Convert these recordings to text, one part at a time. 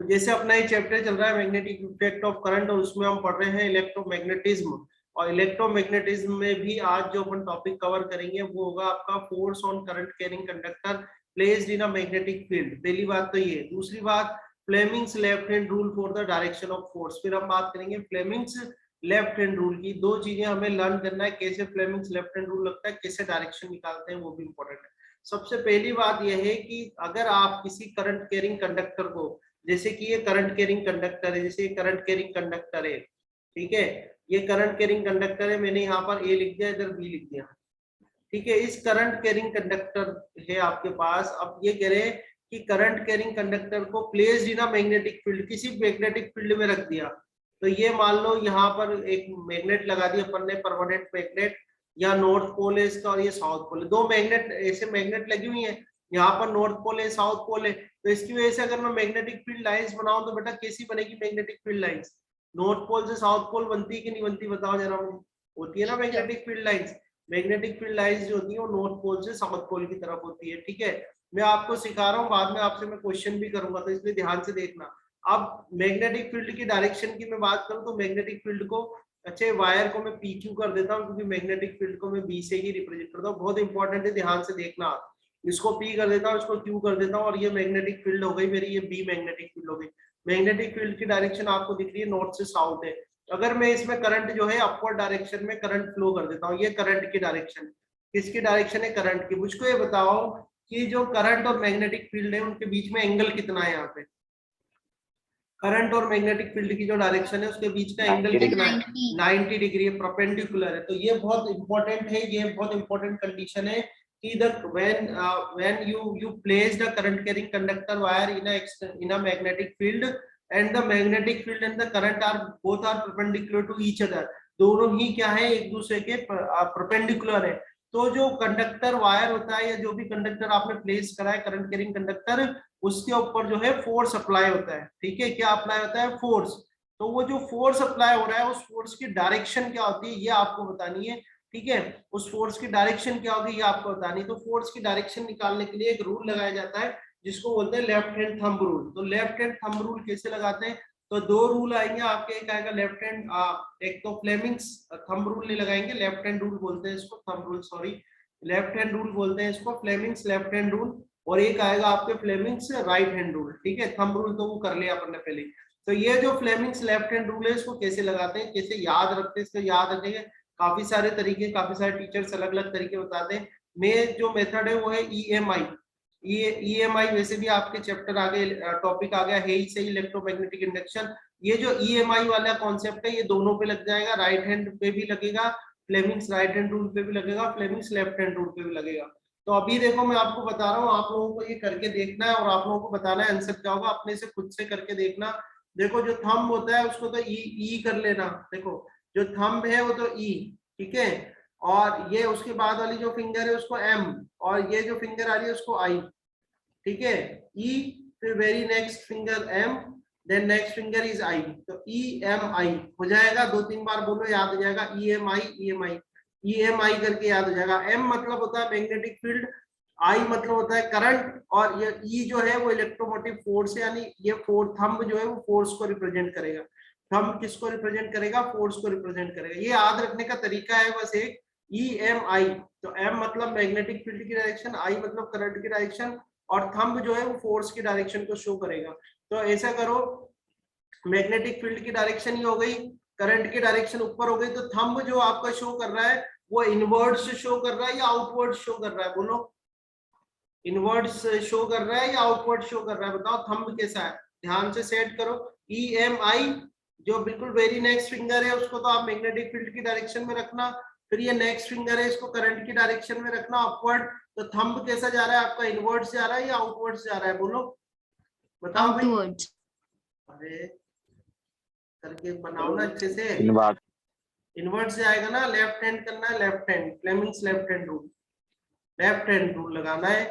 तो जैसे अपना ये चैप्टर चल रहा है मैग्नेटिक इफेक्ट ऑफ करंट, और उसमें हम पढ़ रहे हैं इलेक्ट्रोमैग्नेटिज्म। और इलेक्ट्रोमैग्नेटिज्म में भी आज जो अपन टॉपिक कवर करेंगे वो होगा आपका force on current carrying conductor placed in a magnetic field. पहली बात तो ये। दूसरी बात, Fleming's left hand rule for the direction of force. फिर हम बात करेंगे फ्लेमिंग्स लेफ्ट हैंड रूल की। दो चीजें हमें लर्न करना है, कैसे फ्लेमिंग्स लेफ्ट हैंड रूल लगता है, कैसे डायरेक्शन निकालते हैं, वो भी इंपॉर्टेंट है। सबसे पहली बात यह है कि अगर आप किसी करंट कैरिंग कंडक्टर को, जैसे कि ये करंट कैरिंग कंडक्टर है, जैसे ये करंट कैरिंग कंडक्टर है, ठीक है, ये करंट कैरिंग कंडक्टर है, मैंने यहाँ पर ए लिख दिया, इधर बी लिख दिया, ठीक है। इस करंट कैरिंग कंडक्टर है आपके पास। अब ये कह रहे हैं कि करंट कैरिंग कंडक्टर को placed in a magnetic field, किसी मैग्नेटिक फील्ड में रख दिया। तो ये मान लो यहाँ पर एक मैग्नेट लगा दिया अपन ने, परमानेंट मैग्नेट, या नॉर्थ पोल है इसका और ये साउथ पोल है। दो मैग्नेट, ऐसे मैग्नेट लगी हुई है, यहाँ पर नॉर्थ पोल है, साउथ पोल है। तो इसकी वजह से अगर मैं मैग्नेटिक फील्ड लाइंस बनाऊं तो बेटा कैसी बनेगी magnetic field lines? North pole से साउथ पोल बनती है कि नहीं बनती, बताओ जरा मुझे। होती है ना magnetic field lines. Magnetic field lines जो होती है वो नॉर्थ पोल से साउथ पोल की तरफ होती है, ठीक है। मैं आपको सिखा रहा हूँ, बाद में आपसे मैं क्वेश्चन भी करूंगा, तो इसलिए ध्यान से देखना। अब मैग्नेटिक फील्ड की डायरेक्शन की मैं बात करूँ तो मैग्नेटिक फील्ड को, अच्छे वायर को मैं पी क्यू कर देता हूँ, क्योंकि मैग्नेटिक फील्ड को मैं बी से ही रिप्रेजेंट करता हूँ। बहुत इंपॉर्टेंट है, ध्यान से देखना। इसको पी कर देता हूँ, इसको क्यू कर देता हूँ, और ये मैग्नेटिक फील्ड हो गई मेरी, ये बी मैग्नेटिक फील्ड हो गई। मैग्नेटिक फील्ड की डायरेक्शन आपको दिख रही है नॉर्थ से साउथ है। अगर मैं इसमें करंट जो है अपवर्ड डायरेक्शन में करंट फ्लो कर देता हूँ, ये करंट की डायरेक्शन, किसकी डायरेक्शन है? करंट की। मुझको ये बताओ कि जो करंट और मैग्नेटिक फील्ड है उनके बीच में एंगल कितना है? यहाँ पे करंट और मैग्नेटिक फील्ड की जो डायरेक्शन है उसके बीच का एंगल 90 कितना है? 90। 90 डिग्री है, परपेंडिकुलर है। तो ये बहुत इंपॉर्टेंट है, ये बहुत इंपॉर्टेंट कंडीशन है कि the when you place the current carrying conductor wire in a magnetic field, and the magnetic field and the current are both are perpendicular to each other। दोनों ही क्या है? एक दूसरे के परपेंडिकुलर है। तो जो कंडक्टर वायर होता है या जो भी कंडक्टर आपने प्लेस करा है करंट कैरिंग कंडक्टर, उसके ऊपर जो है फोर्स अप्लाई होता है, ठीक है। क्या अप्लाई होता है? फोर्स। तो वो जो फोर्स अप्लाई हो रहा है उस फोर्स की डायरेक्शन क्या होती है ये आपको बतानी है, ठीक है। उस फोर्स की डायरेक्शन क्या होगी ये आपको बतानी है। तो फोर्स की डायरेक्शन निकालने के लिए एक रूल लगाया जाता है जिसको बोलते हैं लेफ्ट हैंड थंब रूल। तो लेफ्ट हैंड थंब रूल कैसे लगाते हैं? तो दो रूल आएंगे आपके, एक आएगा लेफ्ट हैंड, एक तो फ्लेमिंग्स थंब रूल नहीं लगाएंगे, लेफ्ट हैंड रूल बोलते हैं इसको, thumb rule sorry, left hand rule बोलते हैं इसको, फ्लेमिंग्स लेफ्ट हैंड रूल। और एक आएगा आपके फ्लेमिंग्स राइट हैंड रूल, ठीक है। थंब रूल तो वो कर लिया अपन ने पहले। तो ये जो फ्लेमिंग्स लेफ्ट हैंड रूल है इसको कैसे लगाते हैं, कैसे याद रखते हैं, इसको याद रखेंगे काफी सारे तरीके, काफी सारे टीचर्स अलग अलग तरीके बताते हैं। मैं जो मेथड है वो है ईएमआई। ईएमआई वैसे भी आपके चैप्टर आगे टॉपिक आ गया है ही सही, इलेक्ट्रोमैग्नेटिक इंडक्शन। ये जो ईएमआई वाला कॉन्सेप्ट है ये दोनों पे लग जाएगा, राइट हैंड पे भी लगेगा, फ्लेमिंग्स राइट हैंड रूल पे भी लगेगा, फ्लेमिंग्स लेफ्ट हैंड रूल पे भी लगेगा। तो अभी देखो मैं आपको बता रहा हूँ, आप लोगों को ये करके देखना है और आप लोगों को बताना है आंसर क्या होगा, अपने से खुद से करके देखना। देखो जो थंब होता है उसको तो ई कर लेना, देखो जो थंब है वो तो ई, ठीक है। और ये उसके बाद वाली जो फिंगर है उसको एम, और ये जो फिंगर आ रही है उसको आई, ठीक है। ई, फिर very next finger M, then next finger is I. तो ई एम आई हो जाएगा, दो तीन बार बोलो याद हो जाएगा, ई एम आई, ई एम आई, ई एम आई करके याद हो जाएगा। एम मतलब होता है मैग्नेटिक फील्ड, आई मतलब होता है करंट, और ये ई जो है वो इलेक्ट्रोमोटिव फोर्स है, यानी ये फोर थंब जो है वो फोर्स को रिप्रेजेंट करेगा। थंब किसको रिप्रेजेंट करेगा? फोर्स को रिप्रेजेंट करेगा। ये याद रखने का तरीका है बस एक, ई एम आई। तो एम मतलब मैग्नेटिक फील्ड की डायरेक्शन, आई मतलब करंट की डायरेक्शन, और थंब जो है वो फोर्स की डायरेक्शन को शो करेगा। तो ऐसा करो, मैग्नेटिक फील्ड की डायरेक्शन ही हो गई, करंट की डायरेक्शन ऊपर हो गई, तो थंब जो आपका शो कर रहा है वो इनवर्ड से शो कर रहा है या आउटवर्ड शो कर रहा है? बोलो, इनवर्ड शो कर रहा है या आउटवर्ड शो कर रहा है? बताओ थंब कैसा है, ध्यान से सेट करो। ई एम आई जो बिल्कुल वेरी नेक्स्ट फिंगर है उसको तो आप मैग्नेटिक फील्ड की डायरेक्शन में रखना, फिर ये नेक्स्ट फिंगर है इसको करंट की डायरेक्शन में रखना, अपवर्ड। तो थंब कैसा जा रहा है आपका, इनवर्ड से जा रहा है या आउटवर्ड से जा रहा है? बोलो बताओ भाई। आउटवर्ड। अरे करके बनाओ ना अच्छे से। इनवर्ड। इनवर्ड से आएगा ना, लेफ्ट हैंड करना है, left hand, Fleming's left hand rule, left hand rule लगाना है।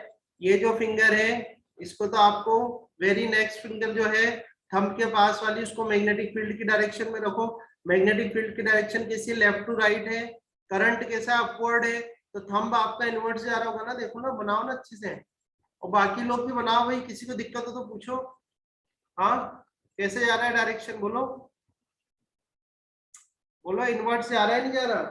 ये जो फिंगर है इसको तो आपको वेरी नेक्स्ट फिंगर जो है थंब के पास वाली उसको मैग्नेटिक फील्ड की डायरेक्शन में रखो। मैग्नेटिक फील्ड की डायरेक्शन कैसी? लेफ्ट टू राइट है। करंट कैसा? अपवर्ड है। तो थंब आपका इनवर्ट से आ रहा होगा ना, देखो ना, बनाओ ना अच्छे से। और बाकी लोग भी बनाओ भाई, किसी को दिक्कत हो तो पूछो। हाँ, कैसे जा रहा है डायरेक्शन, बोलो बोलो, इनवर्ट से आ रहा है नहीं जा रहा,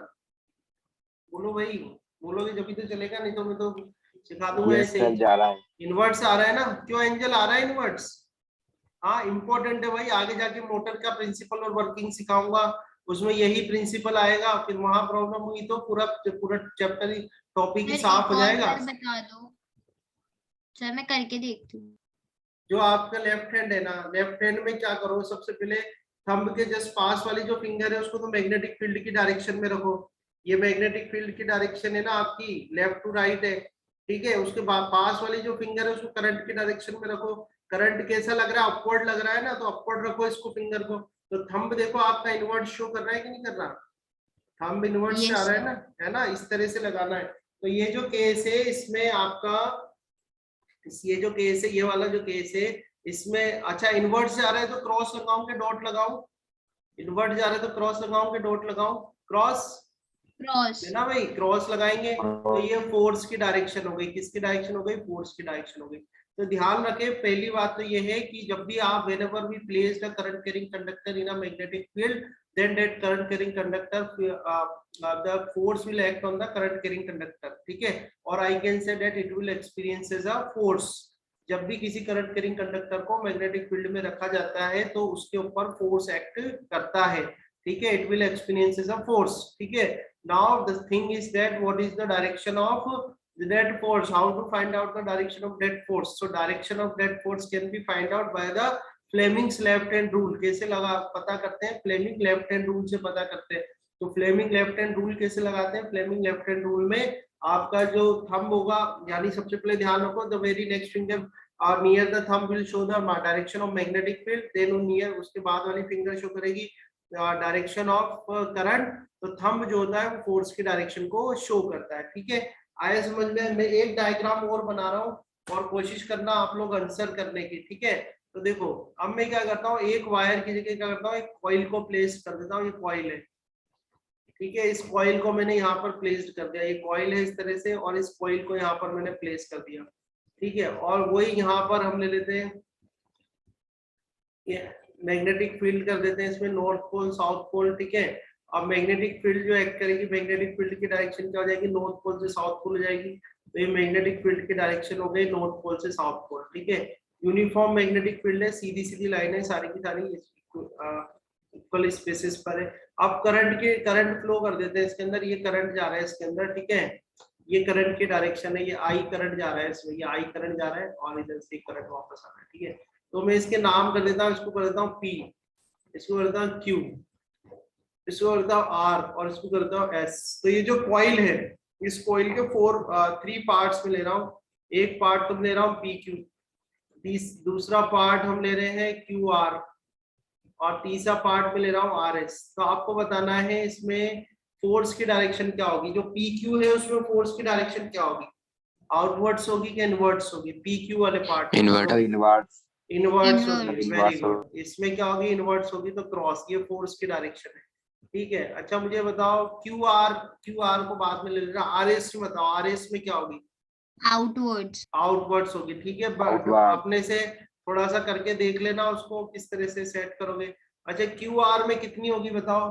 बोलो भाई, बोलोगे जब भी तो चलेगा, नहीं तो मैं तो सिखा दूंगा यस ऐसे सर, ही। जा रहा है। इनवर्ट से आ रहा है ना, क्यों एंजल आ रहा है इनवर्ट्स? हाँ इंपॉर्टेंट है भाई, आगे जाके मोटर का प्रिंसिपल और वर्किंग सिखाऊंगा, उसमें यही प्रिंसिपल आएगा, फिर वहां प्रॉब्लम हुई तो पूरा पूरा चैप्टर ही, टॉपिक ही सर साफ एक हो और जाएगा। बार बता दो सर, मैं करके देखती हूँ। जो आपका लेफ्ट हैंड है ना, लेफ्ट हैंड में क्या करो, सबसे पहले थंब के जस्ट पास वाली जो फिंगर है उसको तो मैग्नेटिक फील्ड की डायरेक्शन में रखो। ये मैग्नेटिक फील्ड की डायरेक्शन है ना आपकी, लेफ्ट टू राइट है, ठीक है। उसके बाद पास वाली जो फिंगर है उसको करंट की डायरेक्शन में रखो। करंट कैसा लग रहा है, अपवर्ड लग रहा है ना, तो अपवर्ड रखो इसको, फिंगर को। तो थंब देखो आपका इनवर्ट शो कर रहा है कि नहीं कर रहा, थंब इनवर्ट से आ यस रहा है सर। ना, है ना, इस तरह से लगाना है। तो ये जो केस है इसमें आपका, ये जो केस है, ये वाला जो केस है इसमें, अच्छा इन्वर्ट से आ रहा है तो क्रॉस लगाऊं कि डॉट लगाऊं, इन्वर्ट जा रहा है तो क्रॉस लगाऊं कि डॉट लगाऊं, क्रॉस क्रॉस। है ना भाई, क्रॉस लगाएंगे तो और ये फोर्स की डायरेक्शन हो गई, किसकी डायरेक्शन हो गई, फोर्स की डायरेक्शन हो गई। तो ध्यान रखें, पहली बात तो ये है कि जब भी आप whenever we place the current carrying conductor in a magnetic field, then that current carrying conductor the force will act on the current carrying conductor, ठीक है। और I can say that it will experiences a force, जब भी किसी current carrying conductor को magnetic field में रखा जाता है तो उसके ऊपर फोर्स एक्ट करता है, ठीक है, it will experiences a force, ठीक है। Now the thing is that what is the direction of that force, how to find out the direction of that force, so direction of that force can be find out by the Fleming's left hand rule, कैसे लगा पता करते हैं, Fleming left hand rule से पता करते हैं। तो Fleming left hand rule कैसे लगाते हैं, Fleming left hand rule में आपका जो थंब होगा, यानी सबसे पहले ध्यान रखो, the very next finger और near the thumb will show the direction of magnetic field, then near उसके बाद वाली फिंगर शो करेगी डायरेक्शन ऑफ करंट। तो थंब जो होता है वो फोर्स की डायरेक्शन को शो करता है, ठीक है। आया समझ में? मैं एक डायग्राम और बना रहा हूँ और कोशिश करना आप लोग आंसर करने की, ठीक है। तो देखो अब मैं क्या करता हूँ, एक वायर की जगह क्या करता हूँ, एक कॉइल को प्लेस कर देता हूँ, ये कॉइल है, ठीक है। इस कॉइल को मैंने यहाँ पर प्लेस कर दिया, ये कॉइल है इस तरह से, और इस कॉइल को यहाँ पर मैंने प्लेस कर दिया, ठीक है। और वही यहाँ पर हम ले लेते हैं, ये मैग्नेटिक फील्ड कर देते हैं इसमें, नॉर्थ पोल साउथ पोल, ठीक है। अब मैग्नेटिक फील्ड जो एक्ट करेगी, मैग्नेटिक फील्ड की डायरेक्शन क्या हो जाएगी, नॉर्थ पोल से साउथ पोल हो जाएगी। तो ये मैग्नेटिक फील्ड की डायरेक्शन हो गई नॉर्थ पोल से साउथ पोल, ठीक है। यूनिफॉर्म मैग्नेटिक फील्ड है, सीधी सीधी लाइन है सारी की सारी, इक्वल स्पेसेस पर है। अब करंट फ्लो कर देते हैं इसके अंदर, ये करंट जा रहा है इसके अंदर, ठीक है। ये करंट की डायरेक्शन है, ये आई करंट जा रहा है इसमें, ये आई करंट जा रहा है और इधर से करंट वापस आ रहा है, ठीक है। तो मैं इसके नाम कर देता हूँ, इसको कर देता हूँ P, इसको कर देता हूँ Q, इसको कर देता हूँ R और इसको कर देता हूँ S। तो ये जो कॉइल है, इस कॉइल के थ्री पार्ट्स में ले रहा हूँ। एक पार्ट तो ले रहा हूँ PQ, दूसरा पार्ट हम ले रहे हैं QR और तीसरा पार्ट में ले रहा हूँ RS। तो आपको बताना है इसमें फोर्स की डायरेक्शन क्या होगी, जो PQ है उसमें फोर्स की डायरेक्शन क्या होगी, आउटवर्ड्स होगी कि इनवर्ड्स होगी, PQ वाले पार्ट इन्वर्टर, इन्वर्ट्स, इनवर्ट्स होगी, Inverts। Very इन्वर्ट्स good. इसमें क्या होगी, इनवर्ट्स होगी तो क्रॉस, ये फोर्स की डायरेक्शन है, ठीक है। अच्छा मुझे बताओ क्यू आर को बाद में ले लेना, RS में बताओ, RS में क्या होगी, आउटवर्ड्स। आउटवर्ड्स होगी, ठीक है। आउटवर्ड, अपने से थोड़ा सा करके देख लेना उसको किस तरह से सेट करोगे। अच्छा क्यू आर में कितनी होगी बताओ,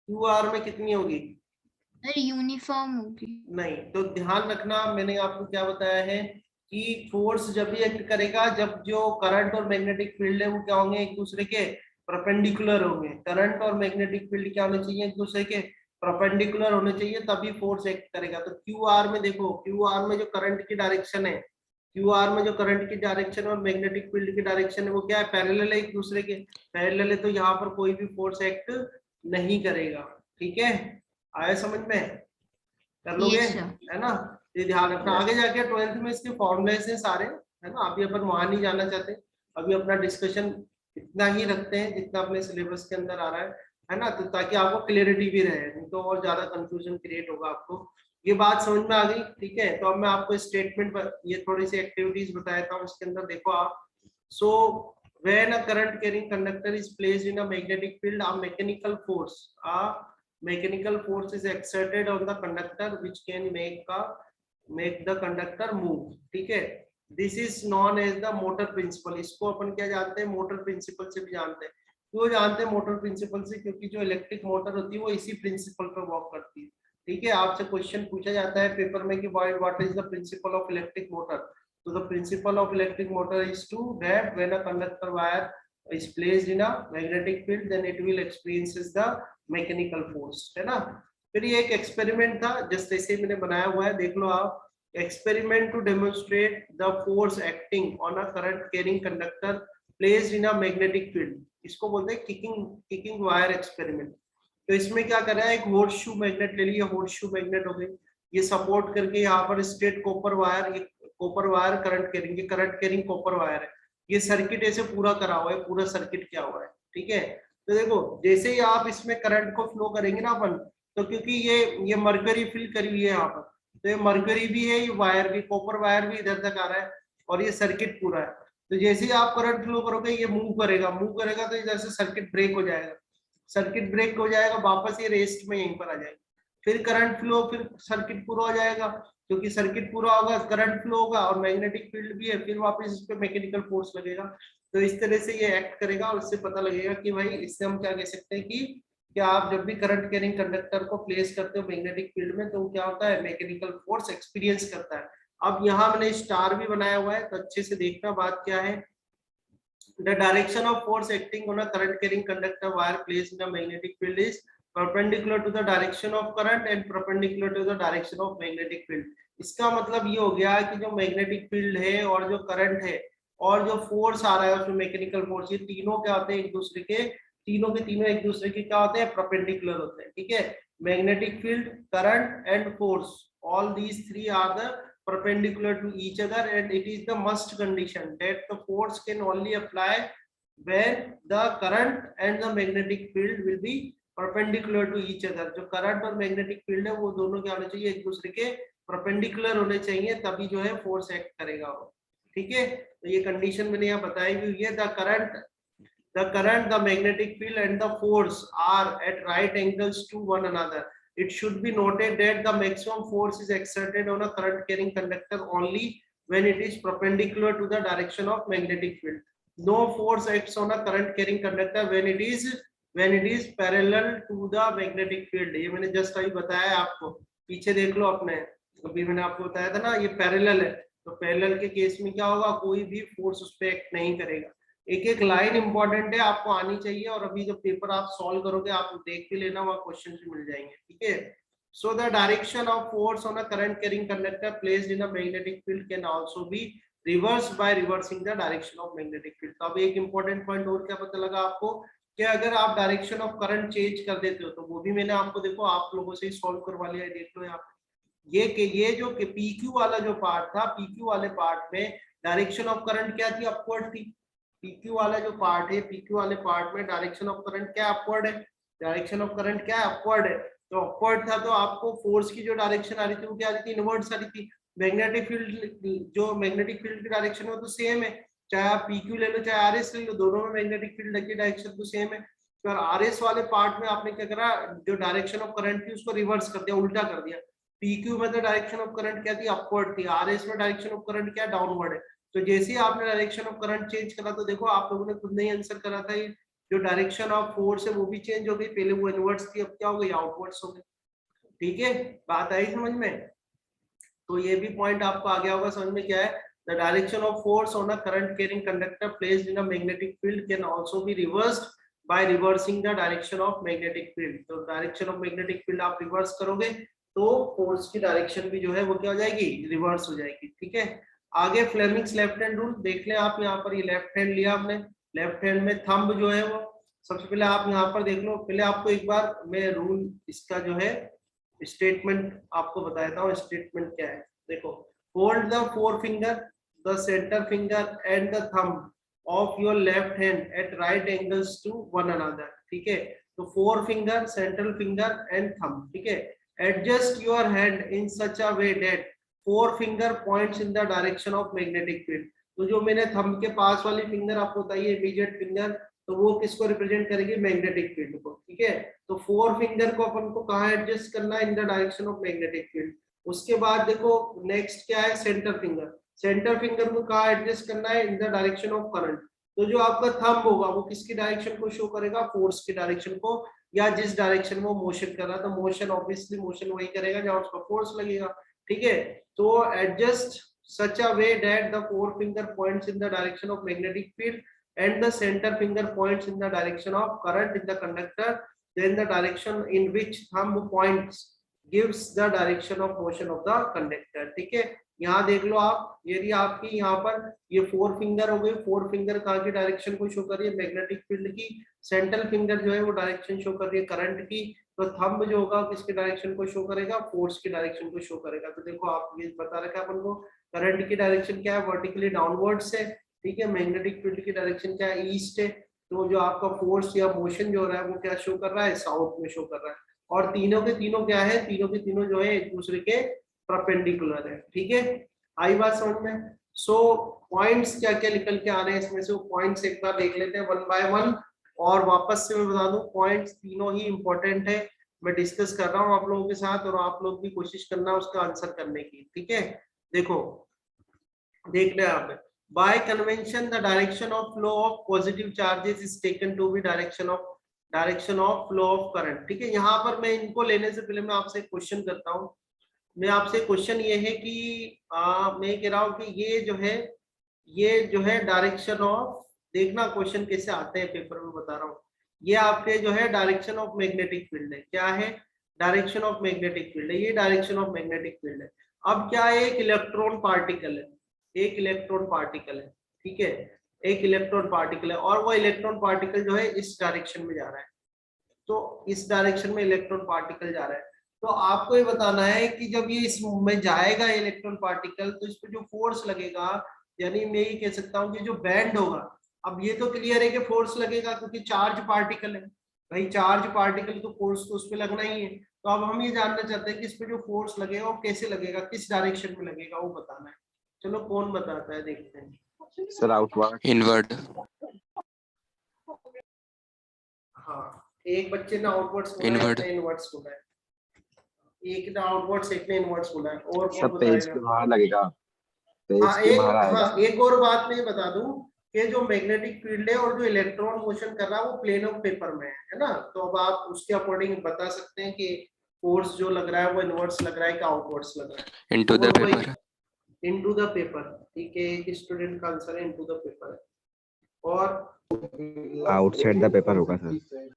क्यू आर में कितनी होगी, सर यूनिफॉर्म होगी। नहीं। तो ध्यान रखना, मैंने आपको क्या बताया है कि फोर्स जब भी एक्ट करेगा, जब जो करंट और मैग्नेटिक फील्ड है वो क्या होंगे, एक दूसरे के परपेंडिकुलर होंगे। करंट और मैग्नेटिक फील्ड क्या होने चाहिए, एक दूसरे के परपेंडिकुलर होने चाहिए, तभी फोर्स एक्ट करेगा। तो क्यू आर में देखो, क्यू आर में जो करंट की डायरेक्शन है, क्यू आर में जो करंट की डायरेक्शन और मैग्नेटिक फील्ड की डायरेक्शन है वो क्या है, पैरेलल है एक दूसरे के, पैरेलल है, तो यहाँ पर कोई भी फोर्स एक्ट नहीं करेगा, ठीक है। आया समझ में, कर लोगे, यस सर। है ना। ये ध्यान रखना, Yes. आगे जाके 12th में इसके फॉर्मूले हैं सारे, है ना। अभी अपन वहां नहीं जाना चाहते, अभी अपना डिस्कशन इतना ही रखते हैं जितना अपने सिलेबस के अंदर आ रहा है ना, तो ताकि आपको क्लियरिटी भी रहे, नहीं तो और ज्यादा कंफ्यूजन क्रिएट होगा आपको। ये बात समझ में आ गई, ठीक है। तो अब मैं आपको स्टेटमेंट, ये थोड़ी सी एक्टिविटीज बताता हूँ इसके अंदर, देखो आप। सो when a current carrying conductor is placed in a magnetic field, a mechanical force is exerted on the conductor which can make the conductor move, ठीक है। This is known as the motor principle. इसको अपन क्या जानते हैं, motor principal से भी जानते हैं। क्यों जानते हैं मोटर प्रिंसिपल से, क्योंकि जो इलेक्ट्रिक मोटर होती है वो इसी प्रिंसिपल पर वर्क करती है। ठीक है, आपसे क्वेश्चन पूछा जाता है पेपर में कि what is the principle of electric motor. तो the principle of electric motor is to that when a conductor wire is placed in a magnetic field then it will experiences the mechanical force, है ना। फिर ये एक experiment था, just ऐसे मैंने बनाया हुआ है, देख लो आप। experiment to demonstrate the force acting on a current carrying conductor placed in a magnetic field, इसको बोलते हैं किकिंग वायर एक्सपेरिमेंट। तो इसमें क्या कर रहा है, एक हॉर्स शू मैग्नेट ले लिया, हॉर्स शू मैग्नेट हो गई, ये सपोर्ट करके यहाँ पर स्ट्रेट कॉपर वायर, ये copper wire current carrying copper wire है, ये सर्किट ऐसे पूरा करा हुआ है, पूरा सर्किट क्या हुआ है। ठीक है, तो देखो जैसे ही आप इसमें करंट को फ्लो करेंगे ना अपन, तो क्योंकि ये मरकरी फिल करी हुई है यहाँ पर, तो ये मरकरी भी है, ये वायर भी, कॉपर वायर भी इधर तक आ रहा है और ये सर्किट पूरा है। तो जैसे ही आप करंट फ्लो करोगे ये मूव करेगा तो इधर से सर्किट ब्रेक हो जाएगा, सर्किट ब्रेक हो जाएगा, वापस ये रेस्ट में यहीं पर आ जाएगा। फिर करंट फ्लो, फिर सर्किट पूरा हो जाएगा, क्योंकि सर्किट पूरा होगा करंट फ्लो होगा और मैग्नेटिक फील्ड भी है, फिर वापस इस पे मैकेनिकल फोर्स लगेगा। तो इस तरह से ये एक्ट करेगा और इससे पता लगेगा कि भाई, इससे हम क्या कह सकते हैं कि क्या आप जब भी करंट कैरिंग कंडक्टर को प्लेस करते हो मैग्नेटिक फील्ड में तो क्या होता है, मैकेनिकल फोर्स एक्सपीरियंस करता है। अब यहाँ मैंने स्टार भी बनाया हुआ है, तो अच्छे से देखना बात क्या है। The direction of force acting on a current carrying conductor wire placed in a magnetic field is perpendicular to the direction of current and perpendicular to the direction of magnetic field। इसका मतलब ये हो गया कि जो magnetic field है और जो करंट है और जो फोर्स आ रहा है उसमें मैकेनिकल फोर्स, ये तीनों क्या होते हैं, एक दूसरे के तीनों एक दूसरे के क्या होते हैं, परपेंडिकुलर होते हैं। ठीक है, magnetic field, current and force, all these three are the perpendicular to each other and it is the must condition that the force can only apply when the current and the magnetic field will be perpendicular to each other। जो current और magnetic field है वो दोनों क्या होने चाहिए, एक दूसरे के परपेंडिकुलर होने चाहिए, तभी जो है फोर्स एक्ट करेगा वो। ठीक है, तो ये कंडीशन मैंने यहाँ बताई हुई है। The magnetic field and the force are at right angles to one another. It should be noted that the maximum force is exerted on a current carrying conductor only when it is perpendicular to the direction of magnetic field. No force acts on a current carrying conductor when it is parallel to the magnetic field। ये मैंने just अभी बताया आपको, पीछे देख लो अपने, अभी मैंने आपको बताया था ना ये पैरेलल है, तो पैरेलल के केस में क्या होगा, कोई भी फोर्स उस पर एक्ट नहीं करेगा। एक एक लाइन इंपॉर्टेंट है, आपको आनी चाहिए, और अभी जब पेपर आप सॉल्व करोगे आप देख भी लेना, वहां क्वेश्चन भी मिल जाएंगे। ठीक है, so the direction of force on a current carrying conductor placed in a magnetic field can also be reverse by reversing the direction of magnetic field. तो अब एक इंपॉर्टेंट पॉइंट और क्या पता लगा आपको, कि अगर आप डायरेक्शन ऑफ करंट चेंज कर देते हो, तो वो भी मैंने आपको देखो आप लोगों से ही सॉल्व करवा लिया है, देख लो यहाँ ये जो पीक्यू वाला जो पार्ट था, पीक्यू वाले पार्ट में डायरेक्शन ऑफ करंट क्या थी, अपवर्ड थी। पीक्यू वाला जो पार्ट है, पीक्यू वाले पार्ट में डायरेक्शन ऑफ करंट क्या, अपवर्ड है। डायरेक्शन ऑफ करंट क्या है, अपवर्ड है। तो अपवर्ड था तो आपको फोर्स की जो डायरेक्शन आ रही थी वो क्या आ रही थी, इनवर्ड्स आ रही थी। मैग्नेटिक फील्ड, जो मैग्नेटिक फील्ड की डायरेक्शन है वो तो सेम है, चाहे आप पीक्यू ले लो चाहे आरएस ले लो, दोनों में मैग्नेटिक फील्ड की डायरेक्शन तो सेम है। तो आरएस वाले पार्ट में आपने क्या करा, जो डायरेक्शन ऑफ करंट थी उसको रिवर्स कर दिया, उल्टा कर दिया। पीक्यू में तो डायरेक्शन ऑफ करंट क्या थी, अपवर्ड थी, आरएस में डायरेक्शन ऑफ करंट क्या, डाउनवर्ड है। तो जैसे ही आपने डायरेक्शन ऑफ करंट चेंज करा, तो देखो आप लोगों ने खुद नहीं आंसर करा था, जो डायरेक्शन ऑफ फोर्स है वो भी चेंज हो गई, पहले वो इनवर्ड्स थी, अब क्या हो गई, आउटवर्ड्स हो गई। ठीक है, बात आई समझ में। तो ये भी पॉइंट आपको आ गया होगा समझ में, क्या है, the direction of force on a current carrying conductor placed in a magnetic field can also be reversed by reversing the direction of magnetic field. तो डायरेक्शन ऑफ मैग्नेटिक फील्ड आप रिवर्स करोगे तो फोर्स की direction भी जो है वो क्या हो जाएगी, रिवर्स हो जाएगी। ठीक है, आगे फ्लेमिंग्स लेफ्ट हैंड रूल देख लें आप। यहाँ पर ये लेफ्ट हैंड लिया आपने, लेफ्ट हैंड में थंब जो है वो, सबसे पहले आप यहाँ पर देख लो। पहले आपको एक बार मैं रूल इसका जो है स्टेटमेंट आपको बताता हूँ, स्टेटमेंट क्या है। देखो, hold the forefinger, the centre finger and the thumb of your left hand at right angles to one another. ठीक है, तो forefinger, central finger and thumb. ठीक है, adjust your hand in such a way that forefinger points in the direction of magnetic field. तो जो मैंने thumb के पास वाली फिंगर आपको बताई है, इमीडिएट फिंगर, तो वो किसको रिप्रेजेंट करेगी, मैग्नेटिक फील्ड को। ठीक है, तो फोर फिंगर को अपन को कहाँ एडजस्ट करना है, इन the direction of magnetic field. उसके बाद देखो नेक्स्ट क्या है, सेंटर फिंगर। सेंटर फिंगर को कहाँ एडजस्ट करना है, इन द डायरेक्शन ऑफ करंट। तो जो आपका थंब होगा वो किसकी डायरेक्शन को शो करेगा, फोर्स की डायरेक्शन को, या जिस डायरेक्शन में वो मोशन कर रहा है, तो मोशन ऑब्वियसली मोशन वही करेगा जहां उसका फोर्स लगेगा, ठीक है। तो adjust such a way that the forefinger points in the direction of magnetic field and the center finger points in the direction of current in the conductor, then the direction in which thumb points gives the direction of motion of the conductor, ठीक है। यहाँ देख लो आप, यदि आपकी यहाँ पर ये फोर फिंगर हो गई, फोर फिंगर कहाँ की डायरेक्शन को शो कर रही है, मैग्नेटिक फील्ड की, सेंट्रल फिंगर जो है वो डायरेक्शन शो कर रही है करंट की, तो थंब जो होगा किसके डायरेक्शन को शो करेगा, फोर्स की डायरेक्शन को शो करेगा। तो देखो आप ये बता रखा है अपन को, करंट की डायरेक्शन क्या है, वर्टिकली डाउनवर्ड्स है, ठीक है। मैग्नेटिक फील्ड की डायरेक्शन क्या है, ईस्ट है। तो जो आपका फोर्स या मोशन जो हो रहा है वो क्या शो कर रहा है, साउथ में शो कर रहा है। और तीनों के तीनों क्या है, तीनों के तीनों जो है एक दूसरे के परपेंडिकुलर है, ठीक है। आई बात समझ में। सो पॉइंट्स क्या क्या निकल के आ रहे हैं इसमें से, पॉइंट्स एक बार देख लेते हैं वन बाय वन। और वापस से मैं बता दूं, पॉइंट्स तीनों ही इंपॉर्टेंट है, मैं डिस्कस कर रहा हूँ आप लोगों के साथ, और आप लोग भी कोशिश करना उसका आंसर करने की, ठीक है। देखो देख रहे हैं आप, by convention the direction of flow of positive charges is taken to be direction of flow of current, ठीक है। यहाँ पर मैं इनको लेने से पहले मैं आपसे क्वेश्चन करता हूँ। मैं आपसे क्वेश्चन ये है कि मैं कह रहा हूँ कि ये जो है डायरेक्शन ऑफ, देखना क्वेश्चन कैसे आते हैं पेपर में, बता रहा हूँ। ये आपके जो है डायरेक्शन ऑफ मैग्नेटिक फील्ड है, क्या है, डायरेक्शन ऑफ मैग्नेटिक फील्ड है, ये डायरेक्शन ऑफ मैग्नेटिक फील्ड है। अब क्या है, एक इलेक्ट्रॉन पार्टिकल है, एक इलेक्ट्रॉन पार्टिकल है, ठीक है, एक इलेक्ट्रॉन पार्टिकल है, और वो इलेक्ट्रॉन पार्टिकल जो है इस डायरेक्शन में जा रहा है। तो इस डायरेक्शन में इलेक्ट्रॉन पार्टिकल जा रहा है। तो आपको ये बताना है कि जब ये इस में जाएगा इलेक्ट्रॉन पार्टिकल, तो इस पे जो फोर्स लगेगा, यानी मैं ये कह सकता हूँ कि जो बैंड होगा, अब ये तो क्लियर है कि फोर्स लगेगा क्योंकि चार्ज पार्टिकल है भाई, चार्ज पार्टिकल तो फोर्स तो उस पे लगना ही है। तो अब हम ये जानना चाहते हैं कि इस पे जो फोर्स लगेगा वो कैसे लगेगा, किस डायरेक्शन में लगेगा, वो बताना है। चलो कौन बताता है, देखते हैं। सर आउटवर्ड, इनवर्ड, हाँ, एक बच्चे ने आउटवर्ड्स बोला है, इनवर्ड, एक ने इनवर्ड्स बोला है, एक ने आउटवर्ड्स, एक ने इनवर्ड्स बोला है, और सब कौन पेज बताएगा। के बाहर लगेगा, पेज हाँ के बाहर आएगा। हाँ, एक और बात मैं बता दूं कि जो मैग्नेटिक फील्ड है और जो इलेक्ट्रॉन मोशन कर रहा है वो प्लेन ऑफ पेपर में है ना। तो अब आप उसके अकॉर्डिंग बता सकते हैं कि फोर्स जो लग रहा है वो इनवर्स लग रहा है कि आउटवर्ड्स लग रहा है। Into the paper, into the paper, ठीक है, एक स्टूडेंट का आंसर है इनटू द पेपर है। और आउटसाइड द पेपर होगा sir,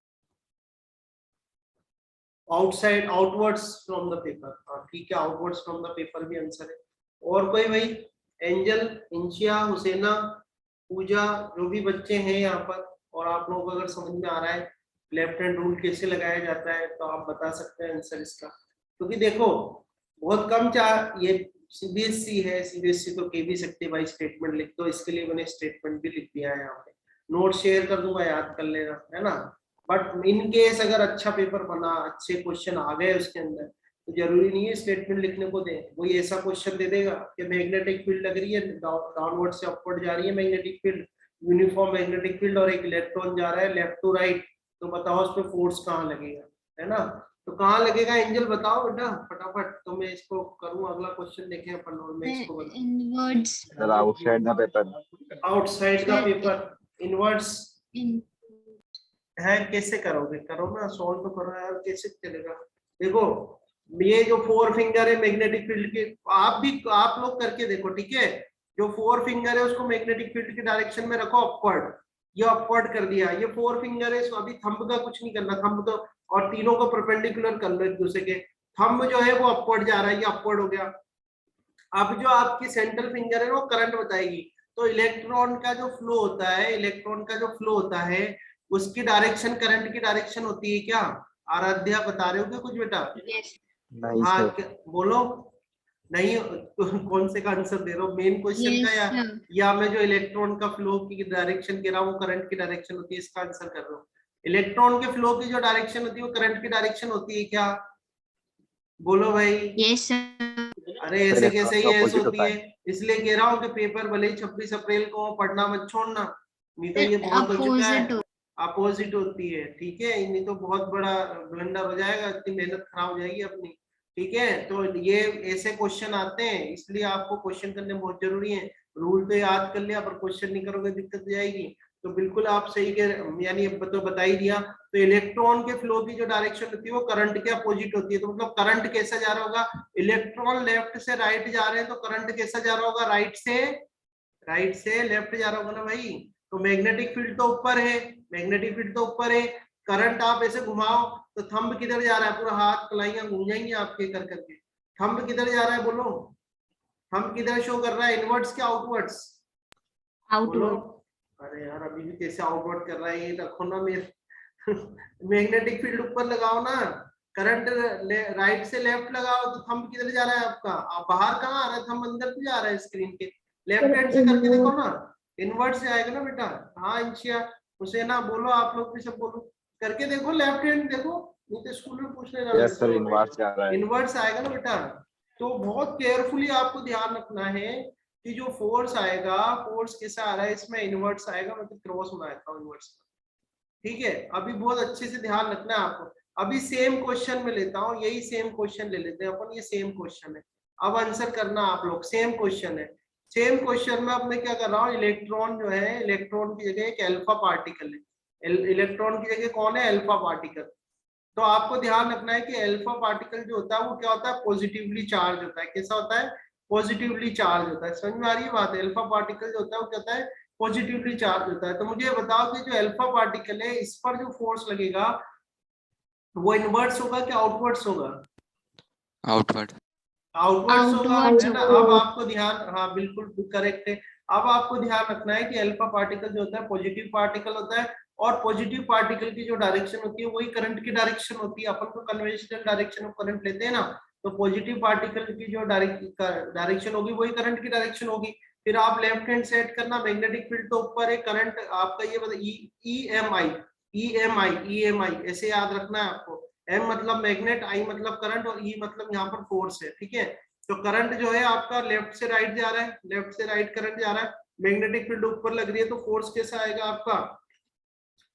outside, outwards from the paper, ठीक है, आउटवर्ड्स फ्रॉम द पेपर भी आंसर है। और कोई भाई, एंजल, इंशिया, हुसैना, पूजा, जो भी बच्चे हैं यहाँ पर, और आप लोगों को अगर समझ में आ रहा है लेफ्ट हैंड रूल कैसे लगाया जाता है तो आप बता सकते हैं आंसर इसका। क्योंकि देखो बहुत कम ये सीबीएसई है, सीबीएसई तो कह भी सकते भाई स्टेटमेंट लिख दो, इसके लिए मैंने स्टेटमेंट भी लिख दिया है यहाँ पे, नोट शेयर कर दूंगा, याद कर लेना, है ना। बट इन केस अगर अच्छा पेपर बना, अच्छे क्वेश्चन आ गए उसके अंदर, तो जरूरी नहीं है स्टेटमेंट लिखने को दे, वही ऐसा क्वेश्चन दे देगा कि मैग्नेटिक फील्ड लग रही है, डाउनवर्ड से अपवर्ड जा रही है magnetic field, uniform magnetic field, और एक इलेक्ट्रॉन जा रहा है लेफ्ट टू राइट, तो बताओ उस पर फोर्स कहाँ लगेगा, है ना। तो कहाँ लगेगा एंजल, बताओ बेटा फटाफट। तो मैं इसको करूँ, अगला क्वेश्चन देखें अपन, और मैं इसको inwards, sir outside the paper, outside the paper, inwards है, कैसे करोगे, करो ना, सॉल्व तो करो यार, कैसे चलेगा। देखो ये जो फोर फिंगर है मैग्नेटिक फील्ड के, आप लोग करके देखो, ठीक है। जो फोर फिंगर है उसको मैग्नेटिक फील्ड की डायरेक्शन में रखो अपवर्ड, ये अपवर्ड कर दिया, ये फोर फिंगर है, इसको अभी थंब का कुछ नहीं करना, थंब तो, और तीनों को परपेंडिकुलर कर लो एक दूसरे के, थंब जो है वो अपवर्ड जा रहा है, ये अपवर्ड हो गया। अब जो आपकी सेंट्रल फिंगर है वो करंट बताएगी। तो इलेक्ट्रॉन का जो फ्लो होता है, इलेक्ट्रॉन का जो फ्लो होता है उसकी डायरेक्शन करंट की डायरेक्शन होती है क्या, आराध्या बता रहे हो क्या कुछ बेटा। नहीं हाँ सर, बोलो, नहीं कौन से का आंसर दे रहे हो, मेन क्वेश्चन का, या मैं जो इलेक्ट्रॉन का फ्लो की डायरेक्शन कह रहा हूँ वो करंट की डायरेक्शन होती है, इसका आंसर कर रहे हो। इलेक्ट्रॉन के फ्लो की जो डायरेक्शन होती है वो करंट की डायरेक्शन होती है क्या, बोलो भाई। यस अरे ऐसे कैसे ही ऐसे opposite होती होता है, इसलिए कह रहा हूँ कि पेपर भले ही 26 अप्रैल को पढ़ना मत छोड़ना, नहीं तो ये बहुत हो चुका है, अपोजिट होती है, ठीक है, नहीं तो बहुत बड़ा ब्लंडर हो जाएगा, इतनी मेहनत खराब हो जाएगी अपनी। ठीक है, तो ये ऐसे क्वेश्चन आते हैं, इसलिए आपको क्वेश्चन करने बहुत जरूरी है। रूल तो याद कर लिया, पर क्वेश्चन नहीं करोगे दिक्कत हो जाएगी। तो बिल्कुल आप सही कह, यानी तो बता ही दिया। तो इलेक्ट्रॉन के फ्लो की जो डायरेक्शन होती है वो करंट के अपोजिट होती है। तो मतलब करंट कैसा जा रहा होगा, इलेक्ट्रॉन लेफ्ट से राइट जा रहे हैं, तो करंट कैसा जा रहा होगा, राइट से लेफ्ट जा रहा होगा ना भाई। तो मैग्नेटिक फील्ड तो ऊपर है, मैग्नेटिक फील्ड तो ऊपर है, करंट आप ऐसे घुमाओ तो थंब किधर जा रहा है, पूरा हाथ कलाइयां घूम जाएंगी आपके कर करके। थंब किधर जा रहा है बोलो, थंब किधर शो कर रहा है, इनवर्ड्स क्या आउटवर्ड्स, बोलो। आउटवर्ड। अरे यार अभी भी कैसे आउटवर्ड कर रहा है, ये रखो ना मेरे मैग्नेटिक फील्ड ऊपर लगाओ ना, करंट राइट से लेफ्ट लगाओ, तो थंब किधर जा रहा है आपका, आप बाहर कहाँ आ रहा है, थंब अंदर तो जा रहा है स्क्रीन के, लेफ्ट हैंड से करके देखो ना, इनवर्ट से आएगा ना बेटा। हाँ इंशिया, उसे ना बोलो, आप लोग भी सब बोलो, करके देखो, लेफ्ट हैंड देखो, नहीं तो स्कूल में पूछ लेना। यस सर, इनवर्स जा रहा है। इनवर्ट्स आएगा ना बेटा। तो बहुत केयरफुली आपको ध्यान रखना है कि जो फोर्स आएगा, फोर्स कैसा आ रहा है, इसमें इनवर्ट्स आएगा, मतलब क्रॉस में आएगा इनवर्ट्स। ठीक है, अभी बहुत अच्छे से ध्यान रखना है आपको। अभी सेम क्वेश्चन में लेता हूँ, यही सेम क्वेश्चन ले लेते हैं अपन, ये सेम क्वेश्चन है, अब आंसर करना आप लोग। सेम क्वेश्चन है, सेम क्वेश्चन में अब मैं क्या कर रहा हूँ, इलेक्ट्रॉन जो है, इलेक्ट्रॉन की जगह एक अल्फा पार्टिकल है, इलेक्ट्रॉन की जगह कौन है, अल्फा पार्टिकल। तो आपको ध्यान रखना है कि अल्फा पार्टिकल जो होता है वो क्या होता है, पॉजिटिवली चार्ज होता है। कैसा होता है, पॉजिटिवली चार्ज होता है। समझ में आ रही है बात, अल्फा पार्टिकल जो होता है वो क्या होता है, पॉजिटिवली चार्ज होता है। तो मुझे बताओ कि जो अल्फा पार्टिकल है, इस पर जो फोर्स लगेगा वो इनवर्ट्स होगा कि आउटवर्ड्स होगा, आउटवर्ड। आउटवर्ड्स होगा, Outwards है ना। अब आपको ध्यान, हाँ बिल्कुल करेक्ट है। अब आपको ध्यान रखना है कि अल्फा पार्टिकल जो होता है पॉजिटिव पार्टिकल होता है, और पॉजिटिव पार्टिकल की जो डायरेक्शन होती है वही करंट की डायरेक्शन होती है। अपन को कन्वेंशनल डायरेक्शन ऑफ करंट लेते हैं ना, तो पॉजिटिव पार्टिकल की जो डायरेक्शन होगी वही करंट की डायरेक्शन होगी। फिर आप लेफ्ट हैंड सेट करना, मैग्नेटिक फील्ड तो ऊपर है, करंट आपका ये बता ई एम आई ऐसे याद रखना है आपको। एम मतलब मैग्नेट, आई मतलब करंट, और ई मतलब यहाँ पर फोर्स है। ठीक है, तो करंट जो है आपका लेफ्ट से राइट जा रहा है, लेफ्ट से राइट करंट जा रहा है, मैग्नेटिक फील्ड ऊपर लग रही है, तो फोर्स कैसा आएगा आपका,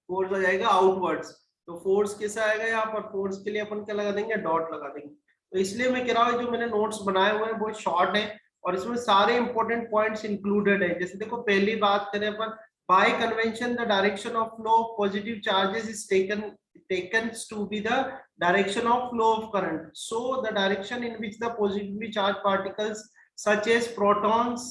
फोर्स आ जाएगा आउटवर्ड्स। तो फोर्स कैसा आएगा यहाँ पर, फोर्स के लिए अपन क्या लगा देंगे, डॉट लगा देंगे। तो इसलिए मैं कह रहा हूँ जो मैंने नोट्स बनाए हुए हैं बहुत शॉर्ट है, और इसमें सारे इंपॉर्टेंट पॉइंट्स इंक्लूडेड है। जैसे देखो, पहली बात करें अपन, by convention the direction of flow of positive charges is taken to be the direction of flow of current. So the direction in which the positively charged particles such as protons,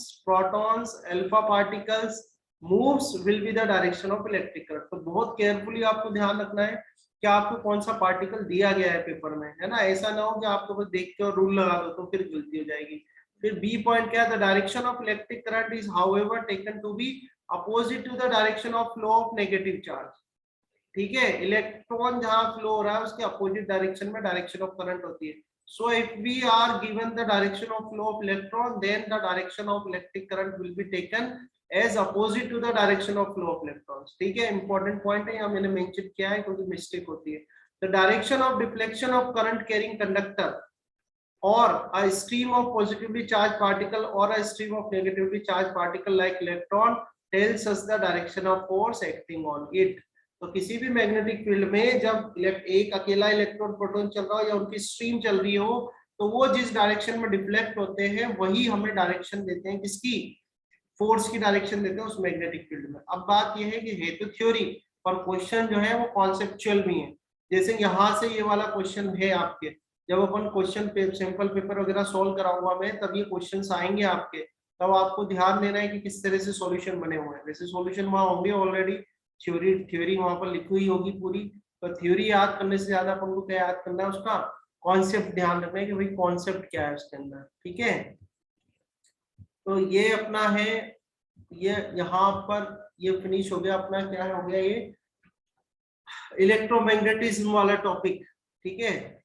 alpha particles moves will be the direction of electric current. तो बहुत carefully आपको ध्यान रखना है कि आपको कौन सा पार्टिकल दिया गया है पेपर में, है ना। ऐसा ना हो कि आपको बस देख के और रूल लगा दो, तो फिर गलती हो जाएगी। फिर बी पॉइंट क्या है, the direction of electric current is however taken to be opposite to the direction of flow of negative charge. ठीक है, इलेक्ट्रॉन जहां फ्लो हो रहा है उसके अपोजिट डायरेक्शन में डायरेक्शन ऑफ करंट होती है। So if we are given the direction of flow of electron, then the direction of electric current will be taken as opposite to the direction of flow of electrons. ठीक है, important point है, यहाँ मैंने mention किया है क्योंकि mistake होती है। The direction of deflection of current carrying conductor or a stream of positively charged particle or a stream of negatively charged particle like electron tells us the direction of force acting on it. तो किसी भी magnetic field में जब एक अकेला electron proton चल रहा हो या उनकी स्ट्रीम चल रही हो, तो वो जिस डायरेक्शन में डिफ्लेक्ट होते हैं वही हमें डायरेक्शन देते हैं, किसकी, फोर्स की डायरेक्शन देते हैं उस मैग्नेटिक फील्ड में। अब बात यह है कि है तो थ्योरी, पर क्वेश्चन जो है वो कॉन्सेप्चुअल भी है। जैसे यहाँ से ये वाला क्वेश्चन है आपके, जब अपन क्वेश्चन सैंपल पेपर वगैरह सॉल्व कराऊंगा मैं, तब ये क्वेश्चंस आएंगे आपके, तब आपको ध्यान देना है कि किस तरह से सॉल्यूशन बने हुए हैं। वैसे सॉल्यूशन वहाँ होंगे ऑलरेडी, थ्योरी वहां पर लिखी हुई होगी पूरी, पर थ्योरी याद करने से ज्यादा अपन को क्या याद करना है, उसका कॉन्सेप्ट ध्यान रखना है कि भाई कॉन्सेप्ट क्या है उसके अंदर। ठीक है, तो ये अपना है, ये यहाँ पर ये फिनिश हो गया अपना, क्या हो गया ये इलेक्ट्रोमैग्नेटिज्म वाला टॉपिक। ठीक है,